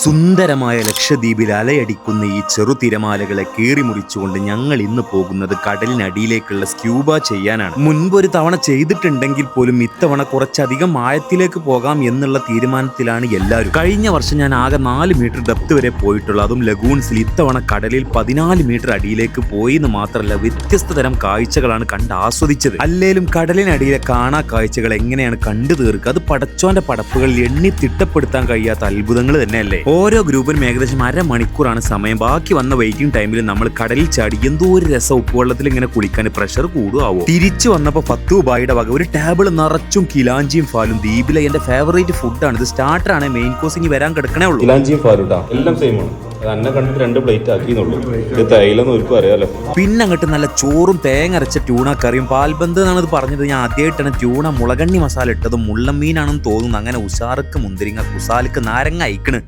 സുന്ദരമായ ലക്ഷദ്വീപിൽ അലയടിക്കുന്ന ഈ ചെറുതിരമാലകളെ കീറിമുറിച്ചുകൊണ്ട് ഞങ്ങൾ ഇന്ന് പോകുന്നത് കടലിനടിയിലേക്കുള്ള സ്ക്യൂബ ചെയ്യാനാണ്. മുൻപൊരു തവണ ചെയ്തിട്ടുണ്ടെങ്കിൽ പോലും ഇത്തവണ കുറച്ചധികം ആഴത്തിലേക്ക് പോകാം എന്നുള്ള തീരുമാനത്തിലാണ് എല്ലാവരും. കഴിഞ്ഞ വർഷം ഞാൻ ആകെ 4 മീറ്റർ ഡെപ്ത് വരെ പോയിട്ടുള്ളൂ, അതും ലഗൂൺസിൽ. ഇത്തവണ കടലിൽ 14 മീറ്റർ അടിയിലേക്ക് പോയിന്ന് മാത്രമല്ല, വ്യത്യസ്ത തരം കാഴ്ചകളാണ് കണ്ട് ആസ്വദിച്ചത്. അല്ലേലും കടലിനടിയിലെ കാണാ കാഴ്ചകൾ എങ്ങനെയാണ് കണ്ടു തീർക്കുക? അത് പടച്ചോന്റെ പടപ്പുകളിൽ എണ്ണി തിട്ടപ്പെടുത്താൻ കഴിയാത്ത അത്ഭുതങ്ങൾ തന്നെയല്ലേ. ഓരോ ഗ്രൂപ്പിനും ഏകദേശം 1/2 മണിക്കൂറാണ് സമയം. ബാക്കി വന്ന വെയിറ്റിംഗ് ടൈമിൽ നമ്മൾ കടലിൽ ചാടി എന്തോ ഒരു രസം. ഉപ്പുവെള്ളത്തിൽ ഇങ്ങനെ കുളിക്കാൻ പ്രഷർ കൂടുകയാവോ. തിരിച്ചു വന്നപ്പോൾ 10 രൂപയുടെ വക ഒരു ടേബിൾ നിറച്ചും കിലാഞ്ചിയും ഫാലും. ദ്വീപിലെ എന്റെ ഫേവറേറ്റ് ഫുഡാണ് ഇത്. സ്റ്റാർട്ടർ ആണ്, മെയിൻ കോഴ്സ് ഇനി വരാൻ കിടക്കണേ ഉള്ളൂ. കിലാഞ്ചിയും ഫാലുട്ടാ എല്ലാം സെയിം ആണ്. അന്നെ കണ്ടിട്ട് 2 പ്ലേറ്റ് ആക്കിയെന്നുള്ളൂ. ഇത് തൈലൊന്നും ഒരിക്കും അറിയാലോ. പിന്നെ അങ്ങോട്ട് നല്ല ചോറും തേങ്ങ അരച്ച ട്യൂണ കറിയും. പാൽബന്ധ് എന്നാണ് ഇത് പറഞ്ഞത്. ഞാൻ ആദ്യമായിട്ടാണ് ട്യൂണ മുളകണ്ണി മസാല ഇട്ടതും. മുള്ളൻ മീനാണെന്ന് തോന്നുന്നു. അങ്ങനെ ഉഷാർക്ക് മുന്തിരിങ്ങ, കുസാലിക്ക് നാരങ്ങ അയക്കണ്.